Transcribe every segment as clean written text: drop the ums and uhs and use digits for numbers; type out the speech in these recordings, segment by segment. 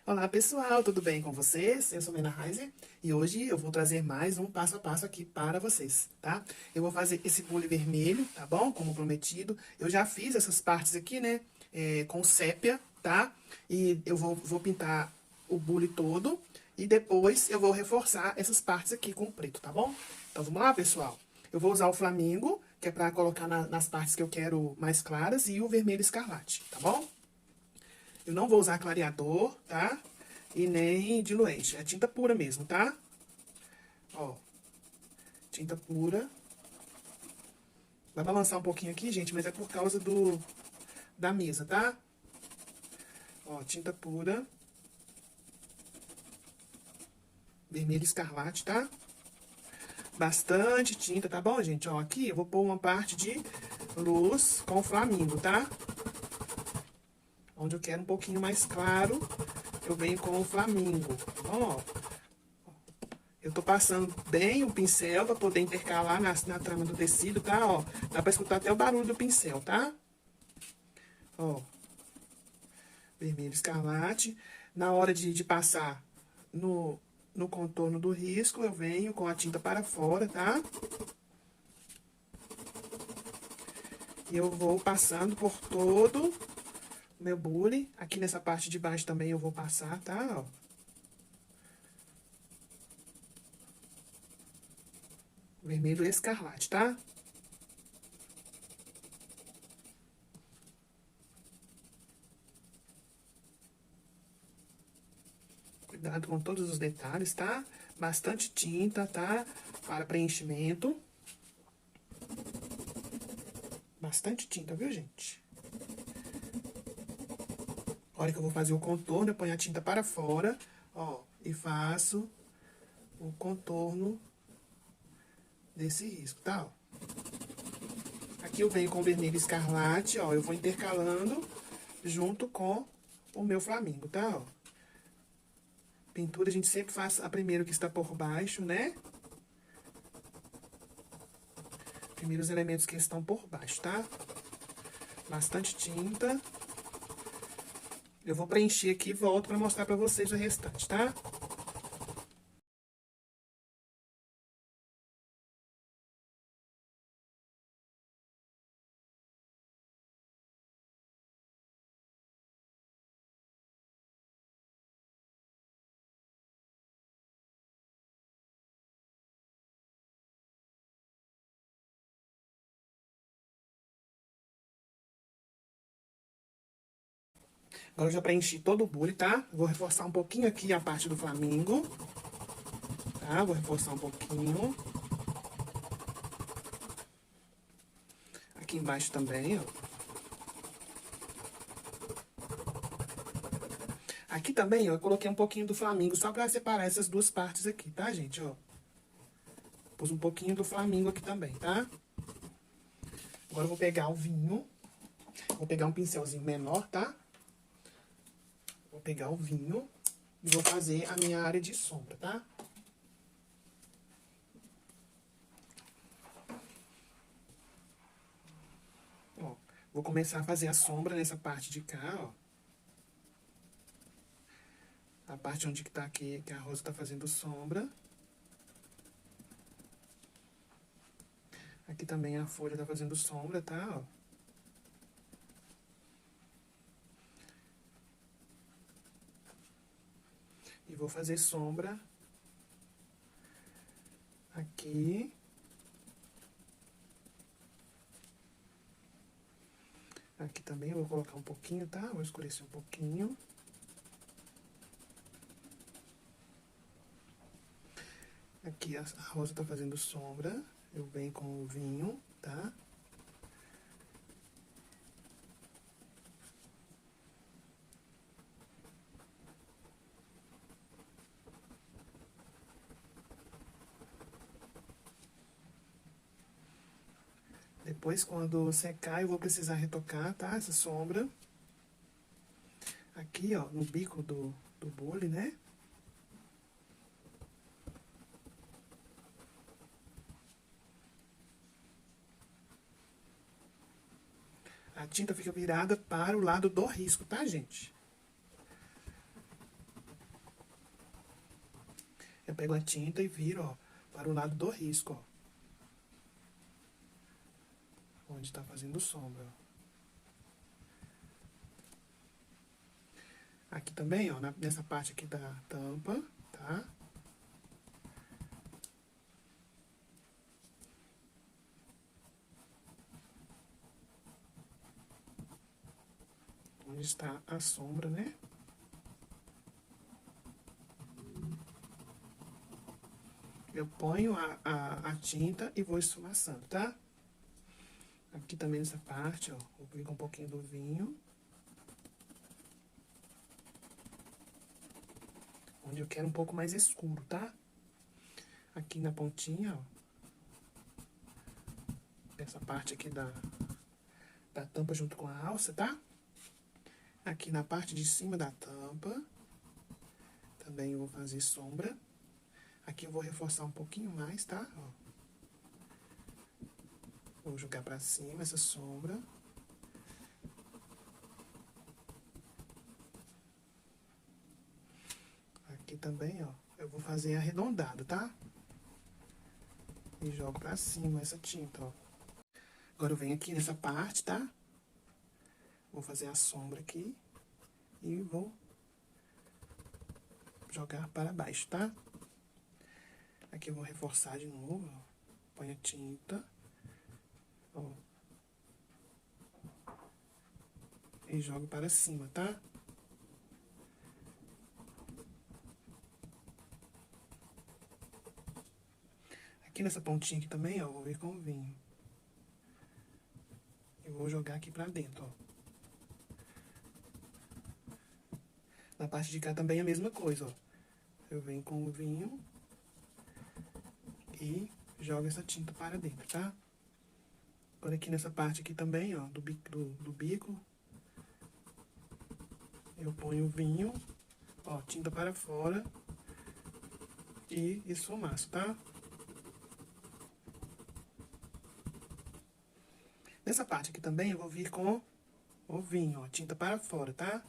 Olá pessoal, tudo bem com vocês? Eu sou Lena Heiser e hoje eu vou trazer mais um passo a passo aqui para vocês, tá? Eu vou fazer esse bule vermelho, tá bom? Como prometido. Eu já fiz essas partes aqui, né? Com sépia, tá? E eu vou pintar o bule todo e depois eu vou reforçar essas partes aqui com preto, tá bom? Então vamos lá, pessoal? Eu vou usar o flamingo, que é para colocar nas partes que eu quero mais claras, e o vermelho escarlate, tá bom? Eu não vou usar clareador, tá? E nem diluente. É tinta pura mesmo, tá? Ó, tinta pura. Vai balançar um pouquinho aqui, gente, mas é por causa da mesa, tá? Ó, tinta pura. Vermelho escarlate, tá? Bastante tinta, tá bom, gente? Ó, aqui eu vou pôr uma parte de luz com flamingo, tá? Onde eu quero um pouquinho mais claro, eu venho com o flamingo, tá bom? Ó, eu tô passando bem o pincel pra poder intercalar na trama do tecido, tá? Ó, dá pra escutar até o barulho do pincel, tá? Ó, vermelho escarlate. Na hora de passar no contorno do risco, eu venho com a tinta para fora, tá? E eu vou passando por todo o meu bule. Aqui nessa parte de baixo também eu vou passar, tá? Ó. Vermelho escarlate, tá? Cuidado com todos os detalhes, tá? Bastante tinta, tá? Para preenchimento. Bastante tinta, viu, gente? A hora que eu vou fazer o contorno, eu ponho a tinta para fora, ó, e faço o contorno desse risco, tá? Ó. Aqui eu venho com o vermelho escarlate, ó, eu vou intercalando junto com o meu flamingo, tá? Ó. Pintura a gente sempre faz a primeira que está por baixo, né? Primeiros elementos que estão por baixo, tá? Bastante tinta. Eu vou preencher aqui e volto para mostrar para vocês o restante, tá? Agora eu já preenchi todo o bule, tá? Vou reforçar um pouquinho aqui a parte do flamingo. Tá? Vou reforçar um pouquinho. Aqui embaixo também, ó. Aqui também, ó, eu coloquei um pouquinho do flamingo, só pra separar essas duas partes aqui, tá, gente, ó. Pus um pouquinho do flamingo aqui também, tá? Agora eu vou pegar o vinho. Vou pegar um pincelzinho menor, tá? Vou pegar o vinho e vou fazer a minha área de sombra, tá? Ó, vou começar a fazer a sombra nessa parte de cá, ó. A parte onde que tá aqui, que a rosa tá fazendo sombra. Aqui também a folha tá fazendo sombra, tá? Ó. E vou fazer sombra aqui. Aqui também eu vou colocar um pouquinho, tá? Vou escurecer um pouquinho. Aqui a rosa tá fazendo sombra. Eu venho com o vinho, tá? Depois, quando secar, eu vou precisar retocar, tá? Essa sombra. Aqui, ó, no bico do bule, né? A tinta fica virada para o lado do risco, tá, gente? Eu pego a tinta e viro, ó, para o lado do risco, ó. Onde tá fazendo sombra, ó. Aqui também, ó, nessa parte aqui da tampa, tá? Onde está a sombra, né? Eu ponho a tinta e vou esfumaçando, tá? Aqui também nessa parte, ó, vou pegar um pouquinho do vinho. Onde eu quero um pouco mais escuro, tá? Aqui na pontinha, ó. Essa parte aqui da tampa junto com a alça, tá? Aqui na parte de cima da tampa. Também eu vou fazer sombra. Aqui eu vou reforçar um pouquinho mais, tá? Ó. Vou jogar pra cima essa sombra. Aqui também, ó, eu vou fazer arredondado, tá? E jogo pra cima essa tinta, ó. Agora eu venho aqui nessa parte, tá? Vou fazer a sombra aqui. E vou jogar para baixo, tá? Aqui eu vou reforçar de novo, ó. Põe a tinta. Ó. E jogo para cima, tá? Aqui nessa pontinha aqui também, ó, eu vou vir com o vinho. E vou jogar aqui pra dentro, ó. Na parte de cá também é a mesma coisa, ó. Eu venho com o vinho e jogo essa tinta para dentro, tá? Agora aqui nessa parte aqui também, ó, do bico, eu ponho o vinho, ó, tinta para fora e esfumaço, tá? Nessa parte aqui também eu vou vir com o vinho, ó, tinta para fora, tá?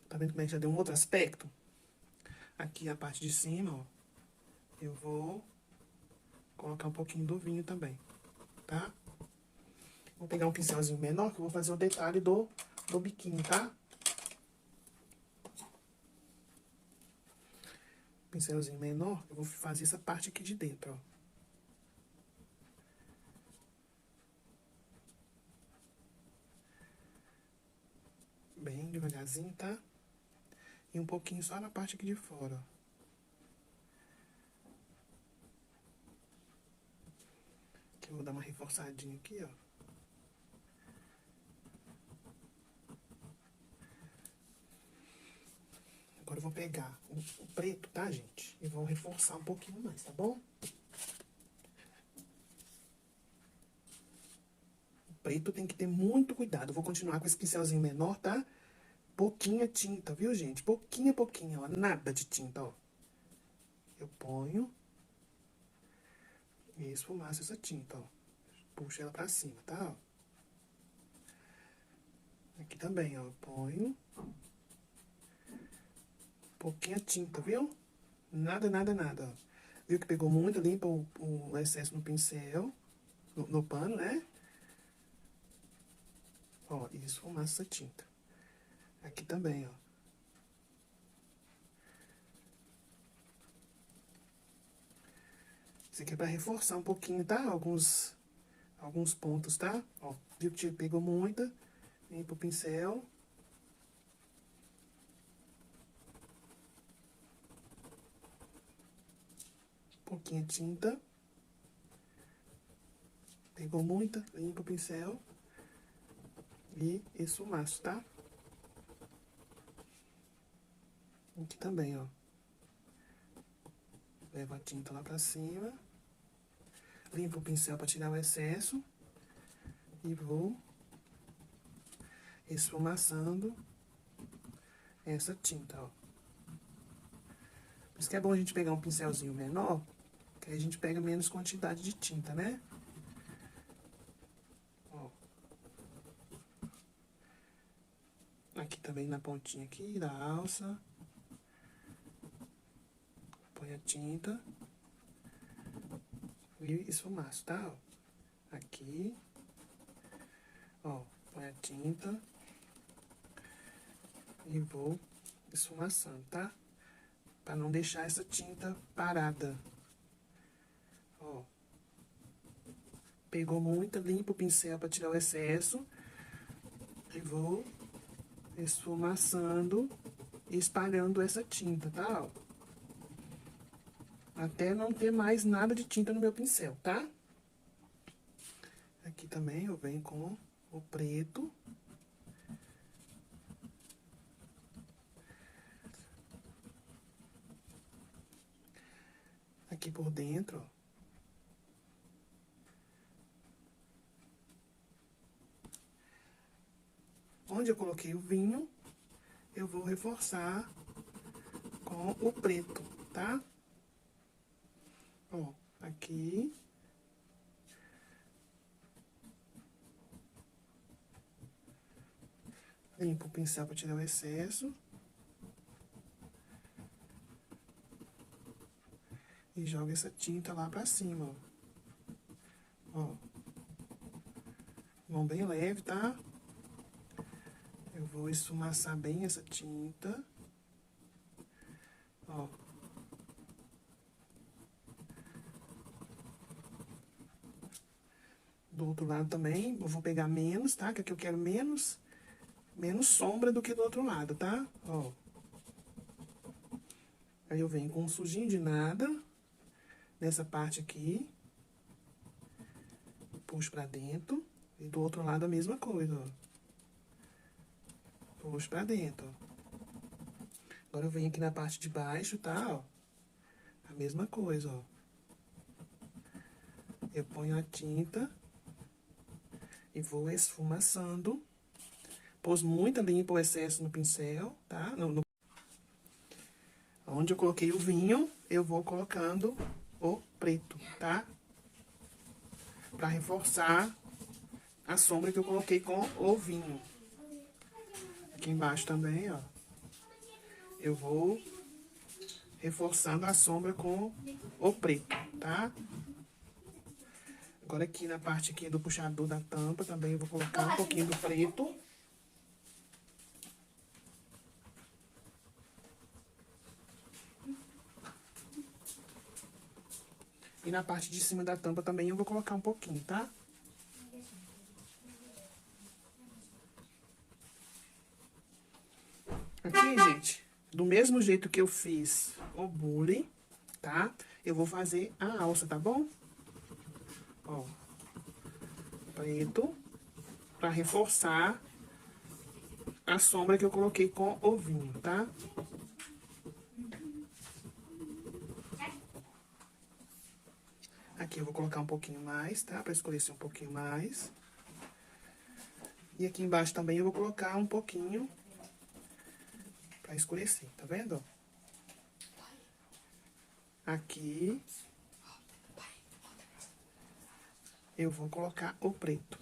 Tá vendo como é que já deu um outro aspecto? Aqui a parte de cima, ó, eu vou colocar um pouquinho do vinho também, tá? Vou pegar um pincelzinho menor, que eu vou fazer o detalhe do biquinho, tá? Pincelzinho menor, eu vou fazer essa parte aqui de dentro, ó. Bem devagarzinho, tá? E um pouquinho só na parte aqui de fora, ó. Aqui eu vou dar uma reforçadinha aqui, ó. Agora eu vou pegar o preto, tá, gente? E vou reforçar um pouquinho mais, tá bom? O preto tem que ter muito cuidado. Eu vou continuar com esse pincelzinho menor, tá? Pouquinha tinta, viu, gente? Pouquinha, ó. Nada de tinta, ó. Eu ponho e esfumaço essa tinta, ó. Puxo ela pra cima, tá? Ó. Aqui também, ó. Eu ponho pouquinha tinta, viu? Nada, ó. Viu que pegou muito? Limpa o excesso no pincel, no pano, né? Ó, e esfumaça essa tinta. Aqui também, ó. Isso aqui é pra reforçar um pouquinho, tá? Alguns pontos, tá? Ó, viu que pegou muita? Limpa o pincel. Pouquinha tinta. Pegou muita, limpa o pincel. E esfumaço, tá? Aqui também, ó. Leva a tinta lá pra cima. Limpa o pincel pra tirar o excesso. E vou esfumaçando essa tinta, ó. Por isso que é bom a gente pegar um pincelzinho menor, que aí a gente pega menos quantidade de tinta, né? Ó. também na pontinha aqui da alça. Põe a tinta. E esfumaço, tá? Ó. Aqui. Ó, põe a tinta. E vou esfumaçando, tá? Pra não deixar essa tinta parada. Ó. Pegou muito, limpa o pincel pra tirar o excesso. E vou esfumaçando e espalhando essa tinta, tá? Ó. Até não ter mais nada de tinta no meu pincel, tá? Aqui também eu venho com o preto. Aqui por dentro, ó. Onde eu coloquei o vinho, eu vou reforçar com o preto, tá? Ó, aqui. Limpo o pincel para tirar o excesso. E joga essa tinta lá pra cima, ó. Ó. Mão bem leve, tá? Eu vou esfumaçar bem essa tinta. Ó. Do outro lado também, eu vou pegar menos, tá? Que aqui eu quero menos sombra do que do outro lado, tá? Ó. Aí eu venho com um sujinho de nada, nessa parte aqui. Puxo pra dentro. E do outro lado a mesma coisa, ó. Puxo pra dentro, ó. Agora eu venho aqui na parte de baixo, tá? Ó. A mesma coisa, ó. Eu ponho a tinta e vou esfumaçando. Pôs muita limpa o excesso no pincel, tá? Onde eu coloquei o vinho, eu vou colocando o preto, tá? Pra reforçar a sombra que eu coloquei com o vinho. Aqui embaixo também, ó. Eu vou reforçando a sombra com o preto, tá? Agora aqui na parte aqui do puxador da tampa também eu vou colocar um pouquinho do preto. E na parte de cima da tampa também eu vou colocar um pouquinho, tá? Aqui, gente, do mesmo jeito que eu fiz o bule, tá? Eu vou fazer a alça, tá bom? Ó, preto, pra reforçar a sombra que eu coloquei com o vinho, tá? Aqui eu vou colocar um pouquinho mais, tá? Pra escurecer um pouquinho mais. E aqui embaixo também eu vou colocar um pouquinho pra escurecer, tá vendo? Aqui eu vou colocar o preto.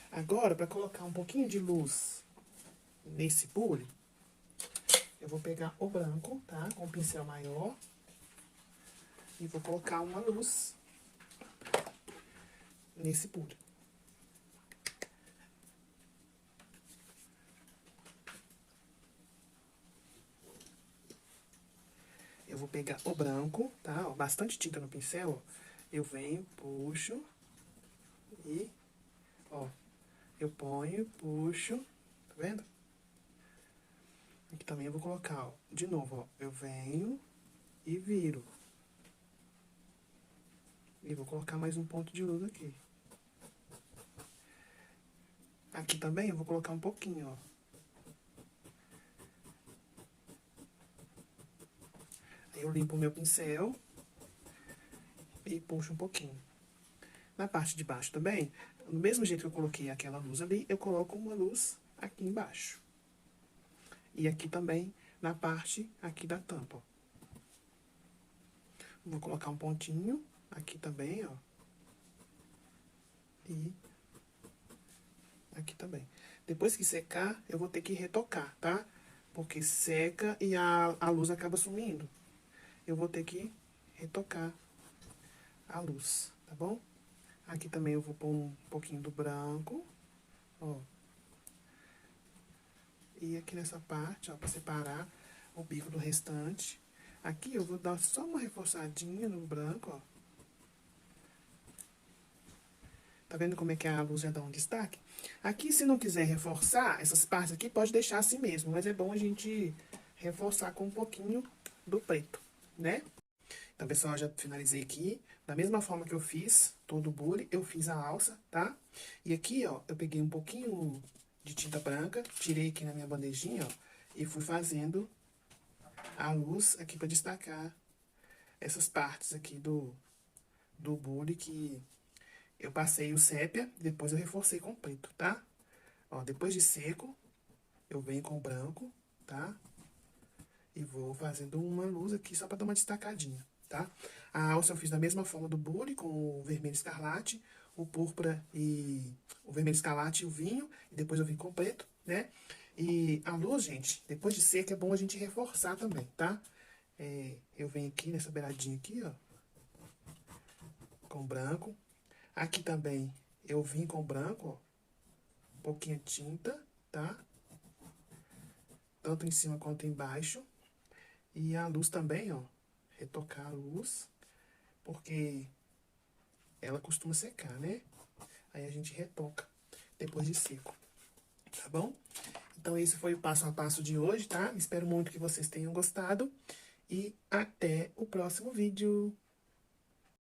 Agora, pra colocar um pouquinho de luz nesse bule, eu vou pegar o branco, tá? Com o pincel maior. E vou colocar uma luz nesse bule. Eu vou pegar o branco, tá? Ó, bastante tinta no pincel, ó. Eu venho, puxo e, ó, eu ponho, puxo, tá vendo? Aqui também eu vou colocar, ó, de novo, ó, eu venho e viro. E vou colocar mais um ponto de luz aqui. Aqui também eu vou colocar um pouquinho, ó. Aí eu limpo o meu pincel e puxo um pouquinho. Na parte de baixo também, do mesmo jeito que eu coloquei aquela luz ali, eu coloco uma luz aqui embaixo. E aqui também, na parte aqui da tampa, ó. Vou colocar um pontinho aqui também, ó. E aqui também. Depois que secar, eu vou ter que retocar, tá? Porque seca e a luz acaba sumindo. Eu vou ter que retocar a luz, tá bom? Aqui também eu vou pôr um pouquinho do branco, ó. E aqui nessa parte, ó, pra separar o bico do restante. Aqui eu vou dar só uma reforçadinha no branco, ó. Tá vendo como é que a luz já dá um destaque? Aqui, se não quiser reforçar, essas partes aqui pode deixar assim mesmo, mas é bom a gente reforçar com um pouquinho do preto, né? Então, pessoal, já finalizei aqui. Da mesma forma que eu fiz todo o bule, eu fiz a alça, tá? E aqui, ó, eu peguei um pouquinho de tinta branca, tirei aqui na minha bandejinha, ó, e fui fazendo a luz aqui pra destacar essas partes aqui do bule que eu passei o sépia, depois eu reforcei com preto, tá? Ó, depois de seco, eu venho com branco, tá? E vou fazendo uma luz aqui só pra dar uma destacadinha, tá? A alça eu fiz da mesma forma do bule, com o vermelho escarlate, o púrpura e o vermelho escarlate e o vinho, e depois eu vim com preto, né? E a luz, gente, depois de seca, é bom a gente reforçar também, tá? Eu venho aqui nessa beiradinha aqui, ó, com branco. Aqui também eu vim com branco, ó, um pouquinho de tinta, tá? Tanto em cima quanto embaixo. E a luz também, ó, retocar a luz, porque ela costuma secar, né? Aí a gente retoca depois de seco, tá bom? Então esse foi o passo a passo de hoje, tá? Espero muito que vocês tenham gostado e até o próximo vídeo.